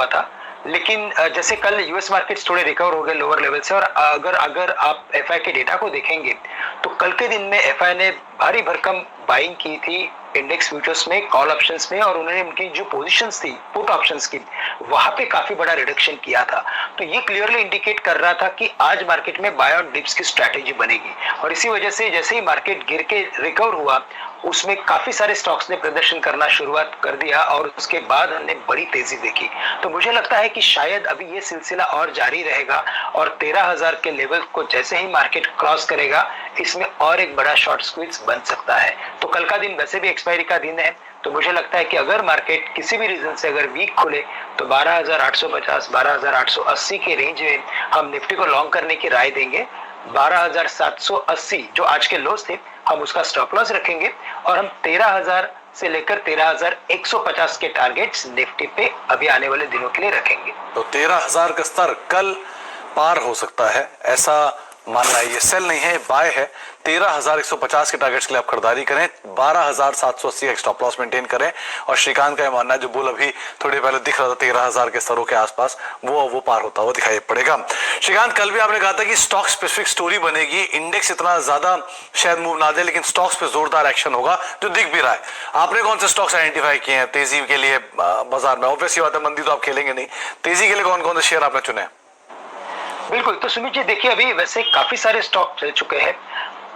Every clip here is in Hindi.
हुआ था, लेकिन जैसे कल यूएस मार्केट्स थोड़े रिकवर हो गए लोअर लेवल से, और अगर अगर आप एफआई के डेटा को देखेंगे तो कल के दिन में एफआई ने भारी भरकम बाइंग की थी इंडेक्स फ्यूचर्स में, कॉल ऑप्शंस में, और उन्होंने उनकी जो पोजीशंस थी पुट ऑप्शंस की, वहां पे काफी बड़ा रिडक्शन किया था। तो ये क्लियरली इंडिकेट कर रहा था कि आज मार्केट में बाय ऑन डिप्स की स्ट्रैटेजी बनेगी, और इसी वजह से जैसे ही मार्केट गिर के रिकवर हुआ, उसमें काफी सारे स्टॉक्स ने प्रदर्शन करना शुरुआत कर दिया, और उसके बाद हमने बड़ी तेजी देखी। तो मुझे लगता है कि शायद अभी ये सिलसिला और जारी रहेगा, और 13,000 के लेवल को जैसे ही मार्केट क्रॉस करेगा, इसमें और एक बड़ा शॉर्ट स्क्वीज बन सकता है। तो कल का दिन वैसे भी एक्सपायरी का दिन है, तो मुझे लगता है कि अगर मार्केट किसी भी रीजन से अगर वीक खुले तो 12,850 12,880 के रेंज में हम निफ्टी को लॉन्ग करने की राय देंगे। 12,780 जो आज के लोस थे, हम उसका स्टॉप लॉस रखेंगे, और हम 13,000 से लेकर 13,150 के टारगेट्स निफ्टी पे अभी आने वाले दिनों के लिए रखेंगे। तो 13,000 का स्तर कल पार हो सकता है, ऐसा मानना है। ये सेल नहीं है, बाय है। 13,150 के टारगेट्स के लिए आप खरीदारी करें, 12,780 का स्टॉप लॉस मेंटेन करें, और श्रीकांत का यह मानना है जो बुल अभी थोड़ी पहले दिख रहा था 13,000 के स्तरों के आसपास, वो पार होता हुआ दिखाई पड़ेगा। श्रीकांत, कल भी आपने कहा था कि स्टॉक स्पेसिफिक स्टोरी बनेगी, इंडेक्स इतना ज्यादा शायद मूव ना दे, लेकिन स्टॉक्स पे जोरदार एक्शन होगा, जो दिख भी रहा है। आपने कौन से स्टॉक्स आइडेंटिफाई किए हैं तेजी के लिए बाजार में? ऑब्वियसली बात है, मंदी तो आप खेलेंगे नहीं, तेजी के लिए कौन कौन से शेयर आपने चुने? बिल्कुल, तो सुमित जी देखिए, अभी वैसे काफी सारे स्टॉक चल चुके हैं,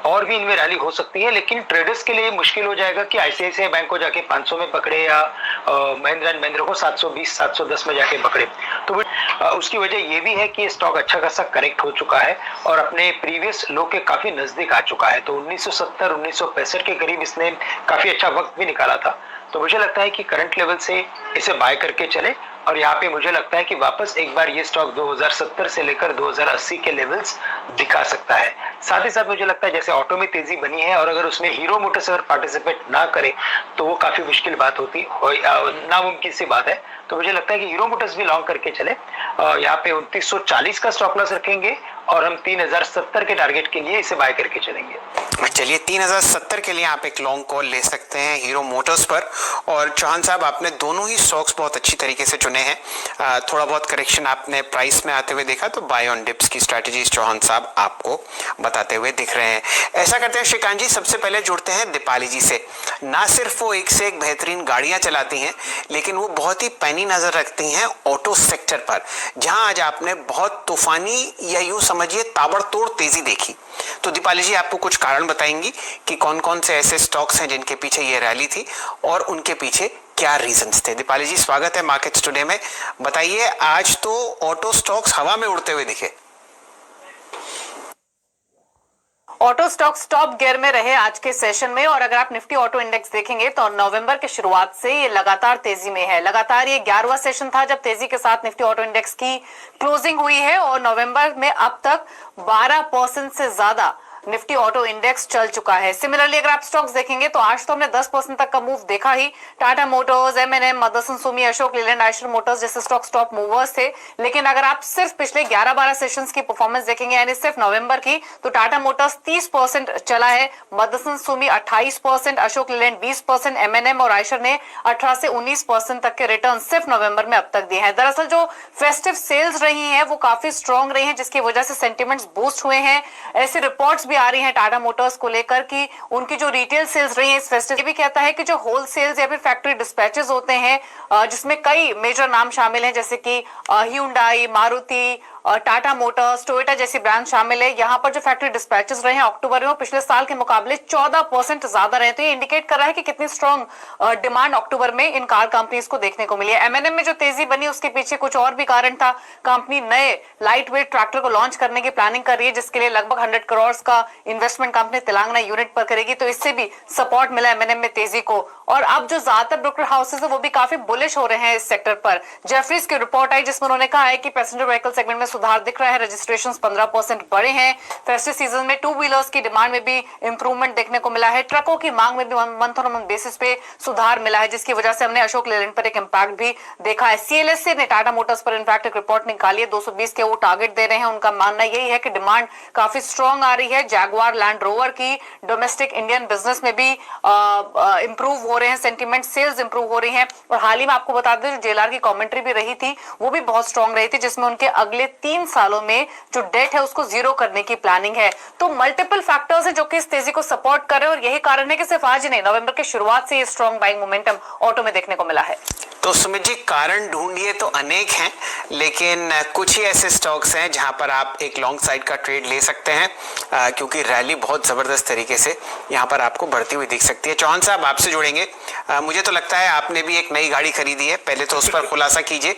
और भी इनमें रैली हो सकती है, लेकिन ट्रेडर्स के लिए मुश्किल हो जाएगा कि आईसीआईसीआई बैंक को जाके 500 में पकड़े, या महिंद्रा एंड महिंद्रा को 720 710 में जाके पकड़े। तो उसकी वजह ये भी है कि ये स्टॉक अच्छा खासा करेक्ट हो चुका है, और अपने प्रीवियस लो के काफी नजदीक आ चुका है। तो 1970 1965 के करीब इसने काफी अच्छा वक्त भी निकाला था। तो मुझे लगता है कि करंट लेवल से इसे बाय करके चले, और यहाँ पे मुझे लगता है कि वापस एक बार ये स्टॉक 2070 से लेकर 2080 के लेवल्स दिखा सकता है। साथ ही साथ मुझे लगता है जैसे ऑटो में तेजी बनी है, और अगर उसमें हीरो मोटर्स अगर पार्टिसिपेट ना करे तो वो काफी मुश्किल बात होती, नामुमकिन सी बात है। तो मुझे लगता है कि हीरो मोटर्स भी लॉन्ग करके चले, यहाँ पे 2940 का स्टॉप लॉस रखेंगे, और हम 3070 के टारगेट के लिए इसे बाय करके चलेंगे। चलिए, 3070 के लिए आप एक लॉन्ग कॉल ले सकते हैं हीरो मोटर्स पर। और चौहान साहब, आपने दोनों ही स्टॉक्स बहुत अच्छी तरीके से चुने हैं। थोड़ा बहुत करेक्शन आपने प्राइस में आते हुए देखा, तो बाय ऑन डिप्स की स्ट्रैटेजीज चौहान साहब आपको बताते हुए दिख रहे हैं। ऐसा करते हैं श्रीकांत जी, सबसे पहले जुड़ते हैं दीपाली जी से। ना सिर्फ वो एक से एक बेहतरीन गाड़ियां चलाती हैं, लेकिन वो बहुत ही पैनी नजर रखती हैं ऑटो सेक्टर पर, जहां आज आपने बहुत तूफानी या यूं समझिए ताबड़तोड़ तेजी देखी। तो दीपाली जी, आपको कुछ कारण बताएंगी कि कौन कौन से ऐसे स्टॉक्स हैं जिनके पीछे ये रैली थी, और उनके पीछे क्या रीजंस थे? दीपाली जी, स्वागत है मार्केट्स टुडे में। बताइए, आज तो ऑटो स्टॉक्स हवा में उड़ते हुए दिखे। ऑटो स्टॉक्स टॉप गियर में रहे आज के सेशन में, और अगर आप निफ्टी ऑटो इंडेक्स देखेंगे तो नवंबर के शुरुआत से ये लगातार तेजी में है। लगातार ये 11वां सेशन था जब तेजी के साथ निफ्टी ऑटो इंडेक्स की क्लोजिंग हुई है, और नवंबर में अब तक 12% से ज्यादा निफ्टी ऑटो इंडेक्स चल चुका है। सिमिलरली अगर आप स्टॉक्स देखेंगे तो आज तो हमने 10% तक का मूव देखा ही। Tata Motors, MNM, Motherson Sumi, Ashok Leyland, Eicher Motors जैसे स्टॉक्स टॉप मूवर्स थे। लेकिन अगर आप सिर्फ पिछले 11-12 सेशंस की परफॉर्मेंस देखेंगे, यानी सिर्फ नवंबर की, तो टाटा मोटर्स 30% चला है, मदरसन सुमी 28%, अशोक लीलैंड 20%, एमएनएम और आयशर ने 18 से 19% तक के रिटर्न सिर्फ नवंबर में अब तक दिए हैं। दरअसल जो फेस्टिव सेल्स रही हैं वो काफी स्ट्रॉन्ग रही हैं, जिसकी वजह से सेंटिमेंट्स बूस्ट हुए हैं। ऐसे रिपोर्ट्स आ रही हैं टाटा मोटर्स को लेकर कि उनकी जो रिटेल सेल्स रही है इस फेस्टिव, ये भी कहता है कि जो होल सेल्स या फिर फैक्ट्री डिस्पैचेस होते हैं, जिसमें कई मेजर नाम शामिल हैं, जैसे कि Hyundai, Maruti, Tata Motors, Toyota जैसी ब्रांड शामिल है। यहाँ पर जो फैक्ट्री डिस्पैचेस रहे हैं अक्टूबर में, वो पिछले साल के मुकाबले 14% ज्यादा रहे। तो ये इंडिकेट कर रहा है कि कितनी स्ट्रॉन्ग डिमांड अक्टूबर में इन कार कंपनीज को देखने को मिली है। एमएनएम में जो तेजी बनी उसके पीछे कुछ और भी कारण था। कंपनी नए लाइट वेट ट्रैक्टर को लॉन्च करने की प्लानिंग कर रही है, जिसके लिए लगभग 100 करोड़ का इन्वेस्टमेंट कंपनी तेलंगाना यूनिट पर करेगी। तो इससे भी सपोर्ट मिला एमएनएम में तेजी को। और अब जो ज्यादातर ब्रोकर हाउसेस है वो भी काफी बुलिश हो रहे हैं इस सेक्टर पर। जेफरीज की रिपोर्ट आई जिसमें उन्होंने कहा है कि पैसेंजर व्हीकल सेगमेंट में सुधार दिख रहा है, रजिस्ट्रेशंस 15% बढ़े हैं। फेस्टिव सीजन में टू व्हीलर्स की डिमांड में भी इंप्रूवमेंट देखने को मिला है। ट्रकों की मांग में भी मंथ ऑन मंथ बेसिस पे सुधार मिला है, जिसकी वजह से हमने अशोक लेलैंड पर एक इम्पैक्ट भी देखा है। CLSA ने टाटा मोटर्स पर इनफैक्ट एक रिपोर्ट निकाली है, 220 के वो टारगेट दे रहे हैं। उनका मानना यही है कि डिमांड काफी स्ट्रॉन्ग आ रही है। जैगुआर लैंड रोवर की डोमेस्टिक इंडियन बिजनेस में भी इंप्रूव हो रहे हैं, सेंटीमेंट सेल्स इंप्रूव हो रही हैं। और हाल ही में आपको बता दें, JLR की कमेंट्री भी रही थी, वो भी बहुत स्ट्रॉन्ग रही थी, जिसमें उनके अगले 3 सालों में जो डेट है उसको जीरो करने की प्लानिंग है। तो मल्टीपल फैक्टर्स है जो कि इस तेजी को सपोर्ट कर रहे हैं, और यही कारण है कि सिर्फ आज ही नहीं, नवंबर की शुरुआत से ये स्ट्रॉन्ग बाइंग मोमेंटम ऑटो में देखने को मिला है। तो सुमित जी, कारण ढूंढिए तो अनेक हैं, लेकिन कुछ ही ऐसे स्टॉक्स हैं जहां पर आप एक लॉन्ग साइड का ट्रेड ले सकते हैं, क्योंकि रैली बहुत जबरदस्त तरीके से यहां पर आपको बढ़ती हुई दिख सकती है। चौहान साहब, आपसे जुड़ेंगे। मुझे तो लगता है आपने भी एक नई गाड़ी खरीदी है, पहले तो उस पर खुलासा कीजिए,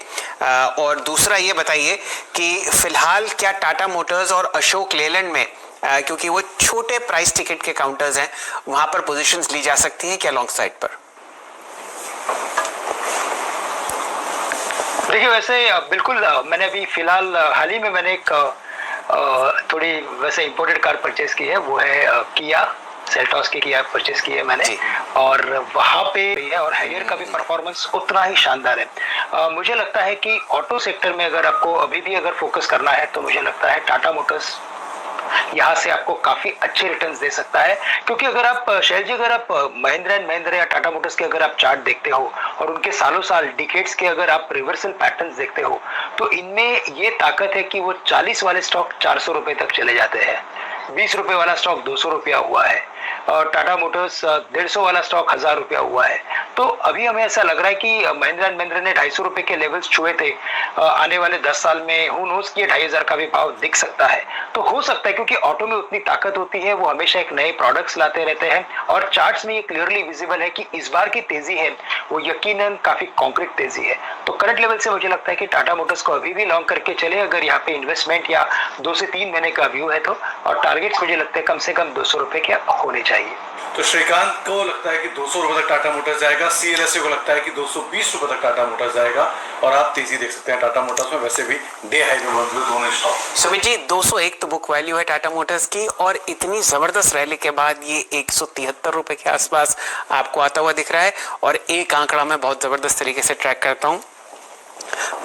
और दूसरा ये बताइए कि फिलहाल क्या टाटा मोटर्स और अशोक लेलैंड में, क्योंकि वो छोटे प्राइस टिकट के काउंटर्स हैं, वहां पर पोजीशंस ली जा सकती हैं क्या लॉन्ग साइड पर? देखिए, वैसे बिल्कुल मैंने अभी फिलहाल हाल ही में मैंने एक थोड़ी वैसे इंपोर्टेड कार परचेज की है, वो है किया सेल्टॉस की किया परचेज की है मैंने, और वहाँ पे है, और हायर का भी परफॉर्मेंस उतना ही शानदार है। मुझे लगता है कि ऑटो सेक्टर में अगर आपको अभी भी अगर फोकस करना है, तो मुझे लगता है टाटा मोटर्स यहाँ से आपको काफी अच्छे रिटर्न्स दे सकता है। क्योंकि अगर आप शैल जी, अगर आप महिंद्रा एंड महिंद्रा या टाटा मोटर्स के अगर आप चार्ट देखते हो और उनके सालों साल डिकेड्स के अगर आप रिवर्सल पैटर्न्स देखते हो, तो इनमें ये ताकत है कि वो 40 वाले स्टॉक 400 रुपए तक चले जाते हैं, 20 रुपए वाला स्टॉक 200 रुपया हुआ है, और टाटा मोटर्स 150 वाला स्टॉक 1000 रुपया हुआ है। तो अभी हमें ऐसा लग रहा है कि महिंद्रा एंड महिंद्रा ने 250 रुपए के लेवल्स छुए थे। आने वाले 10 साल में हु नोस कि 2500 का भी भाव दिख सकता है। तो हो सकता है, क्योंकि ऑटो में उतनी ताकत होती है, वो हमेशा एक नए प्रोडक्ट्स लाते रहते हैं, और चार्ट्स में ये क्लियरली विजिबल है कि इस बार की तेजी है वो यकीनन काफी कॉन्क्रीट तेजी है। तो करंट लेवल से मुझे लगता है कि टाटा मोटर्स को अभी भी लॉन्ग करके चले, अगर यहाँ पे इन्वेस्टमेंट या 2 से 3 महीने का व्यू है तो, और टारगेट्स मुझे लगता है कम से कम 200 रुपए के होने चाहिए। तो श्रीकांत को लगता है कि 200 रुपए तक टाटा मोटर्स जाएगा, CLSA को लगता है कि 220 रुपए तक टाटा मोटर्स जाएगा, और आप तेजी देख सकते हैं टाटा मोटर्स में। वैसे भी डे हाई में मौजूद दोनों स्टॉक। सुमित जी, 201 तो बुक वैल्यू है टाटा मोटर्स की, और इतनी जबरदस्त रैली के बाद ये 173 रुपए के आसपास आपको आता हुआ दिख रहा है। और एक आंकड़ा मैं बहुत जबरदस्त तरीके से ट्रैक करता हूँ,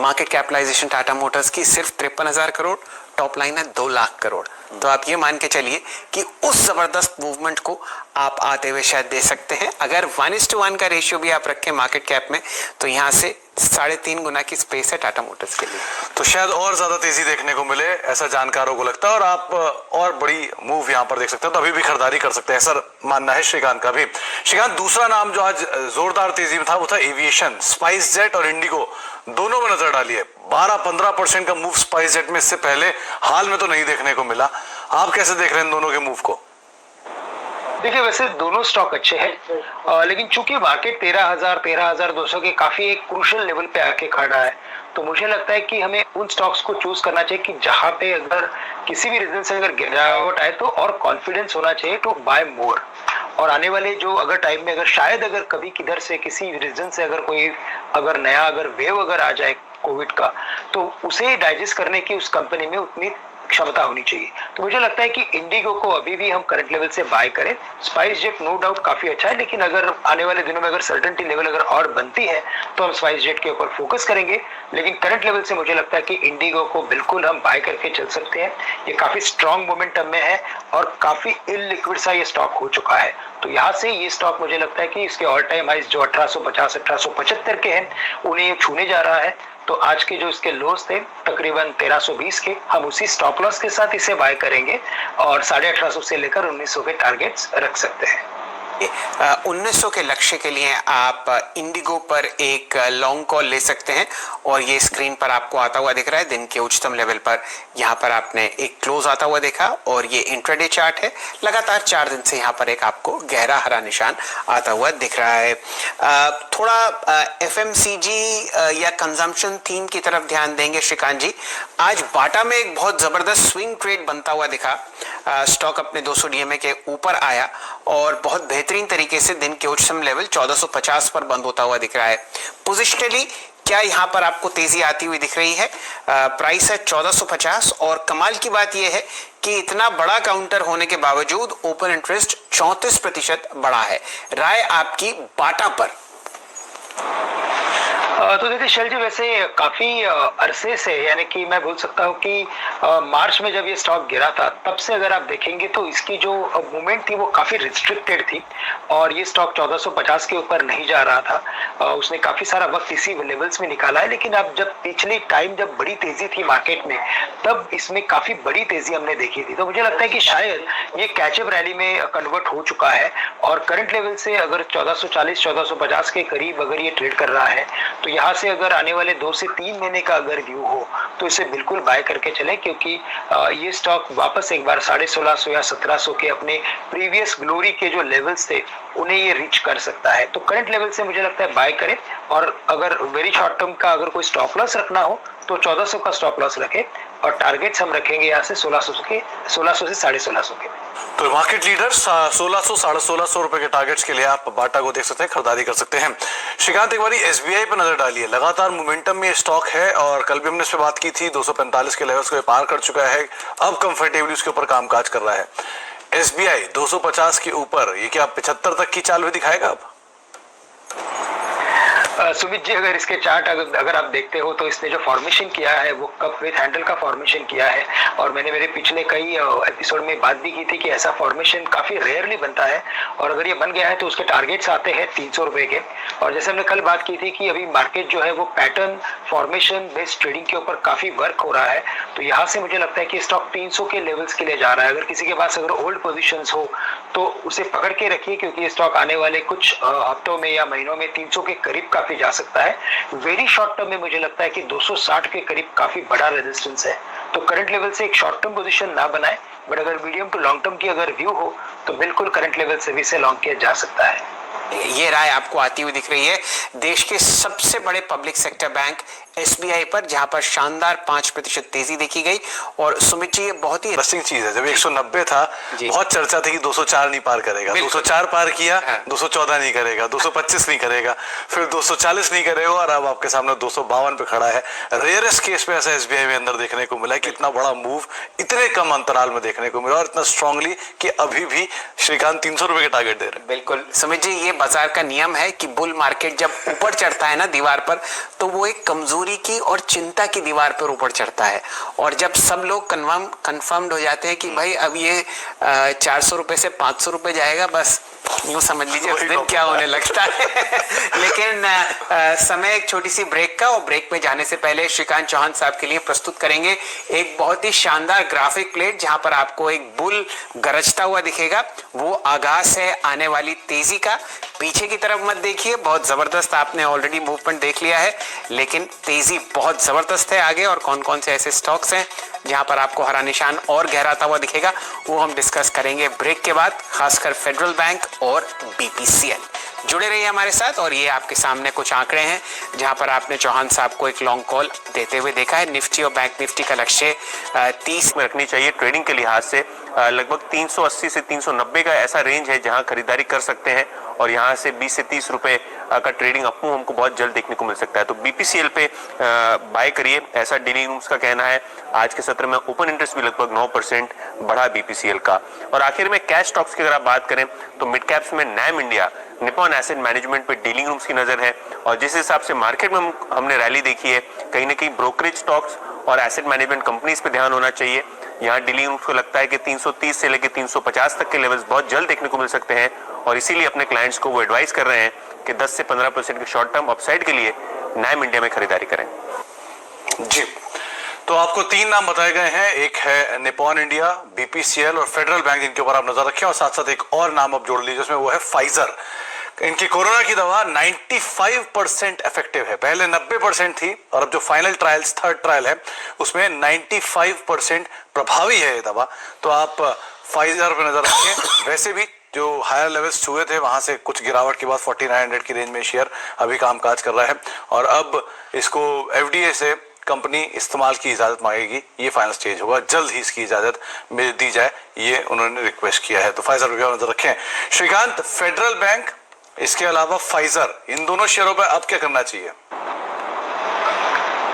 मार्केट कैपिटलाइजेशन टाटा मोटर्स की सिर्फ 53,000 करोड़, टॉप लाइन है 2 लाख करोड़। तो आप ये मान के चलिए कि उस जबरदस्त मूवमेंट को आप आते हुए शायद दे सकते हैं। अगर 1:1 का रेशियो भी आप रखें मार्केट कैप में, तो यहाँ से 3.5 गुना की स्पेस है टाटा मोटर्स के लिए। तो शायद और ज्यादा तेजी देखने को मिले, ऐसा जानकारों को लगता है, और आप और बड़ी मूव यहाँ पर देख सकते हैं, तो अभी भी खरीदारी कर सकते हैं, ऐसा मानना है श्रीकांत का भी। श्रीकांत, दूसरा नाम जो आज जोरदार तेजी में था वो था एविएशन। स्पाइस जेट और इंडिगो दोनों में नजर डाली है, 12-15% का मूव स्पाइस जेट में इससे पहले हाल में तो नहीं देखने को मिला। आप कैसे देख रहे हैं इन दोनों के मूव को? देखिए, वैसे दोनों स्टॉक अच्छे हैं, लेकिन चूंकि मार्केट 13,200 के काफी एक क्रूशियल लेवल पे आके खड़ा है, तो मुझे लगता है कि हमें उन स्टॉक्स को चूज करना चाहिए कि जहां पे अगर किसी भी रीजन से अगर गिरावट आए तो और कॉन्फिडेंस होना चाहिए टू बाय मोर। और आने वाले जो अगर टाइम में अगर शायद अगर कभी किधर से किसी रीजन से अगर कोई अगर नया अगर वेव अगर आ जाए कोविड का, तो उसे डाइजेस्ट करने की उस कंपनी में उतनी क्षमता होनी चाहिए। तो मुझे लगता है कि इंडिगो को अभी भी हम करंट लेवल से बाय करें। स्पाइस जेट नो डाउट काफी अच्छा है, लेकिन अगर आने वाले दिनों में अगर सर्टेनिटी लेवल अगर और बनती है तो हम स्पाइस जेट के ऊपर फोकस करेंगे। लेकिन करंट लेवल से मुझे लगता है कि इंडिगो को बिल्कुल हम बाय करके चल सकते हैं। ये काफी स्ट्रॉन्ग मोमेंटम में है और काफी इललिक्विड सा ये स्टॉक हो चुका है। तो यहाँ से ये स्टॉक मुझे लगता है कि इसके ऑल टाइम हाइज जो 1850-1875 के हैं उन्हें ये छूने जा रहा है। तो आज के जो इसके लोस थे तकरीबन 1320 के, हम उसी स्टॉप लॉस के साथ इसे बाय करेंगे और 1850 से लेकर 1900 के टारगेट्स रख सकते हैं। 1900 के लक्ष्य के लिए आप इंडिगो पर एक लॉन्ग कॉल ले सकते हैं, और ये स्क्रीन पर आपको आता हुआ दिख रहा है दिन के उच्चतम लेवल पर। यहाँ पर आपने एक क्लोज आता हुआ देखा, और ये इंट्राडे चार्ट है। लगातार 4 दिन से यहाँ पर एक आपको गहरा हरा निशान आता हुआ दिख रहा है। थोड़ा FMCG या कंजम्पशन थीम की तरफ ध्यान देंगे श्रीकांत जी। आज बाटा में एक बहुत जबरदस्त स्विंग ट्रेड बनता हुआ दिखा। स्टॉक अपने 200 DMA के ऊपर आया और बहुत बेहतरीन तरीके से दिन के उच्चतम लेवल 1450 पर बंद होता हुआ दिख रहा है। पोजिशनली क्या यहाँ पर आपको तेजी आती हुई दिख रही है? प्राइस है 1450 और कमाल की बात यह है कि इतना बड़ा काउंटर होने के बावजूद ओपन इंटरेस्ट 34% बढ़ा है। राय आपकी बाटा पर? तो देखिए शैल जी, वैसे काफी अरसे से, यानी कि मैं बोल सकता हूँ कि मार्च में जब ये स्टॉक गिरा था तब से अगर आप देखेंगे तो इसकी जो मूवमेंट थी वो काफी रिस्ट्रिक्टेड थी और ये स्टॉक 1450 के ऊपर नहीं जा रहा था। उसने काफी सारा वक्त इसी लेवल्स में निकाला है, लेकिन अब जब पिछली टाइम जब बड़ी तेजी थी मार्केट में तब इसमें काफी बड़ी तेजी हमने देखी थी। तो मुझे लगता है कि शायद ये कैचअप रैली में कन्वर्ट हो चुका है और करंट लेवल से अगर 1440-1450 के करीब अगर ये ट्रेड कर रहा है तो यहाँ से अगर आने वाले 2 से 3 महीने का अगर व्यू हो तो इसे बिल्कुल बाय करके चले, क्योंकि ये स्टॉक वापस एक बार 1650 या 1700 के अपने प्रीवियस ग्लोरी के जो लेवल्स थे उन्हें ये रीच कर सकता है। तो करंट लेवल से मुझे लगता है बाय करें और अगर वेरी शॉर्ट टर्म का अगर कोई स्टॉप लॉस रखना हो तो 1400 का स्टॉप लॉस रखें और टारगेट्स हम रखेंगे यहाँ से 1600 से 1650 के। तो मार्केट लीडर 1600-1650 रुपए के टारगेट्स के लिए आप बाटा को देख सकते हैं, खरीदारी कर सकते हैं। श्रीकांत, एक बार एसबीआई पर नजर डालिए, लगातार मोमेंटम में स्टॉक है और कल भी हमने इस पे बात की थी, 245 के लेवल्स को पार कर चुका है, अब कंफर्टेबली उसके ऊपर कामकाज कर रहा है। एसबीआई 250 के ऊपर, ये क्या 75 तक की चाल भी दिखाएगा अब? सुमित जी, अगर इसके चार्ट अगर आप देखते हो तो इसने जो फॉर्मेशन किया है वो कप विथ हैंडल का फॉर्मेशन किया है और मैंने मेरे पिछले कई एपिसोड में बात भी की थी कि ऐसा फॉर्मेशन काफी रेयरली बनता है और अगर ये बन गया है तो उसके टारगेट्स आते हैं 300 रुपए के। और जैसे हमने कल बात की थी कि अभी मार्केट जो है वो पैटर्न फॉर्मेशन बेस्ड ट्रेडिंग के ऊपर काफी वर्क हो रहा है, तो यहाँ से मुझे लगता है कि स्टॉक 300 के लेवल्स के लिए जा रहा है। अगर किसी के पास अगर ओल्ड पोजिशंस हो तो उसे पकड़ के रखिए, क्योंकि ये स्टॉक आने वाले कुछ हफ्तों में या महीनों में 300 के करीब काफी जा सकता है। वेरी शॉर्ट टर्म में मुझे लगता है कि 260 के करीब काफी बड़ा रेजिस्टेंस है, तो करंट लेवल से एक शॉर्ट टर्म पोजीशन ना बनाए, बट अगर मीडियम टू लॉन्ग टर्म की अगर व्यू हो तो बिल्कुल करंट लेवल से भी इसे लॉन्ग किया जा सकता है। ये राय आपको आती हुई दिख रही है देश के सबसे बड़े पब्लिक सेक्टर बैंक एसबीआई पर, जहां पर शानदार 5% तेजी देखी गई। और सुमित जी, ये बहुत ही इंटरेस्टिंग चीज है, जब 190 था बहुत चर्चा थी कि 204 नहीं पार करेगा, 204 पार किया, 214 नहीं करेगा, 225 नहीं करेगा, फिर 240 नहीं करेगा और अब आपके सामने 252 पे खड़ा है। रेयरेस्ट केस पे ऐसा एसबीआई में अंदर देखने को मिला कि इतना बड़ा मूव इतने कम अंतराल में देखने को मिला और इतना स्ट्रांगली कि अभी भी श्रीकांत 300 रुपए के टारगेट दे रहे हैं। बिल्कुल सुमित जी, ये बाजार का नियम है कि बुल मार्केट जब ऊपर चढ़ता है ना दीवार पर, तो वो एक कमजोरी की और चिंता की दीवार पर ऊपर चढ़ता है और जब सब लोग कन्फर्म्ड हो जाते हैं कि भाई अब ये 400 रुपए से 500 रुपए जाएगा, बस यूं समझ लीजिए उस दिन क्या होने लगता है। लेकिन समय एक छोटी सी ब्रेक का, और ब्रेक में जाने से पहले श्रीकांत चौहान साहब के लिए प्रस्तुत करेंगे एक बहुत ही शानदार ग्राफिक प्लेट, जहां पर आपको एक बुल गरजता हुआ दिखेगा। वो आगाज है आने वाली तेजी का। पीछे की तरफ मत देखिए, बहुत जबरदस्त आपने ऑलरेडी मूवमेंट देख लिया है, लेकिन तेजी बहुत जबरदस्त है आगे। और कौन कौन से ऐसे स्टॉक्स हैं जहां पर आपको हरा निशान और गहराता हुआ दिखेगा, वो हम डिस्कस करेंगे ब्रेक के बाद, खासकर फेडरल बैंक और बीपीसीएल। जुड़े रहिए हमारे साथ। और ये आपके सामने कुछ आंकड़े हैं जहां पर आपने चौहान साहब को एक लॉन्ग कॉल देते हुए देखा है। निफ्टी और बैंक निफ्टी का लक्ष्य 30 में रखनी चाहिए। ट्रेडिंग के लिहाज से लगभग 380 से 390 का ऐसा रेंज है जहां खरीदारी कर सकते हैं और यहां से 20 से 30 रुपए का ट्रेडिंग अप मूव हमको बहुत जल्द देखने को मिल सकता है। तो बीपीसीएल पे बाय करिए, ऐसा डीलिंग रूम्स का कहना है। आज के सत्र में ओपन इंटरेस्ट भी लगभग 9% बढ़ा बीपीसीएल का। और आखिर में कैश स्टॉक्स की अगर आप बात करें तो मिड कैप्स में NAM India, Nippon asset management पे डीलिंग रूम्स की नजर है। और जिस हिसाब से मार्केट में हमने रैली देखी है, कहीं ना कहीं ब्रोकरेज स्टॉक्स और एसेट मैनेजमेंट कंपनीज पे ध्यान होना चाहिए। यहाँ डीलिंग रूम्स को लगता है कि 330 से लेकर 350 तक के लेवल्स बहुत जल्द देखने को मिल सकते हैं और इसीलिए अपने क्लाइंट्स को वो एडवाइस कर रहे हैं कि 10 से 15% के शॉर्ट टर्म अपसाइड के लिए नैम इंडिया में खरीदारी करें। जी, तो आपको 3 नाम बताए गए हैं, एक है निपॉन इंडिया, बीपीसीएल और फेडरल बैंक, जिनके ऊपर आप नजर रखें। और साथ साथ एक और नाम आप जोड़ लीजिए उसमें, वो है फाइजर। इनकी कोरोना की दवा 95% इफेक्टिव है, पहले 90% थी और अब जो फाइनल ट्रायल्स, थर्ड ट्रायल है, उसमें 95% प्रभावी है ये दवा। तो आप फाइजर पर नजर रखें। वैसे भी जो हायर लेवल्स छुए थे वहां से कुछ गिरावट के बाद 4900 की रेंज में शेयर अभी कामकाज कर रहा है और अब इसको एफडीए से कंपनी इस्तेमाल की इजाजत मांगेगी। ये फाइनल स्टेज होगा, जल्द ही इसकी इजाजत दी जाए, ये उन्होंने रिक्वेस्ट किया है। तो फाइजर पर नजर रखें। श्रीकांत, फेडरल बैंक, इसके अलावा फाइजर, इन दोनों शेयरों पर अब क्या करना चाहिए?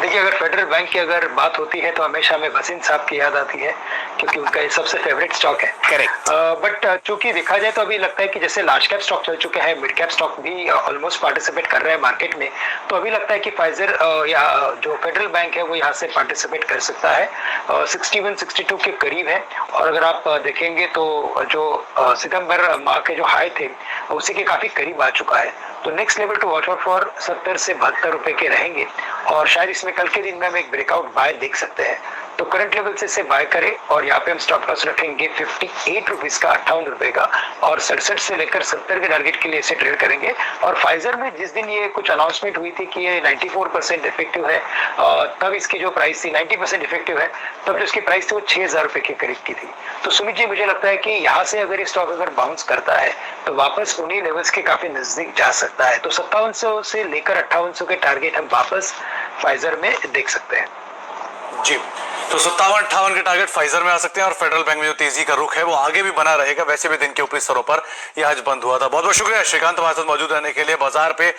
देखिए, अगर फेडरल बैंक की अगर बात होती है तो हमेशा हमें वसीम साहब की याद आती है, क्योंकि उनका ये सबसे फेवरेट स्टॉक है। करेक्ट। बट चूंकि देखा जाए तो अभी लगता है कि जैसे लार्ज कैप स्टॉक चल चुके हैं, मिड कैप स्टॉक भी ऑलमोस्ट पार्टिसिपेट कर रहे हैं मार्केट में, तो अभी लगता है कि फाइजर या जो फेडरल बैंक है वो यहाँ से पार्टिसिपेट कर सकता है। 61-62 के करीब है। और अगर आप देखेंगे तो जो सितंबर माह के जो हाई थे उसी के काफी करीब आ चुका है। तो next level to watch out for 70 से 72 रुपए के रहेंगे, और शायद इसमें कल के दिन में हम एक ब्रेकआउट बाय देख सकते हैं। तो करंट लेवल से इसे बाय करें, और यहाँ पे हम स्टॉप लॉस रखेंगे 58 रुपीज का, 58 रुपए का, और 67 से लेकर 70 के टारगेट के लिए इसे ट्रेड करेंगे। और फाइजर में जिस दिन ये कुछ अनाउंसमेंट हुई थी कि ये 94% इफेक्टिव है, तब इसकी जो प्राइस थी 90% इफेक्टिव है, तब जो इसकी प्राइस थी वो 6000 रुपए के करीब की थी। तो सुमित जी, मुझे लगता है कि यहाँ से अगर ये स्टॉक अगर बाउंस करता है तो वापस उन्हीं लेवल्स के काफी नजदीक जा सकता है। तो 5700 से लेकर 5800 के टारगेट हम वापस फाइजर में देख सकते हैं। जी, तो 57-58 के टारगेट फाइजर में आ सकते हैं, और फेडरल बैंक में जो तेजी का रुख है वो आगे भी बना रहेगा। वैसे भी दिन के ऊपरी स्तरों पर यह आज बंद हुआ था। बहुत बहुत शुक्रिया श्रीकांत हमारे साथ मौजूद रहने के लिए। बाजार पे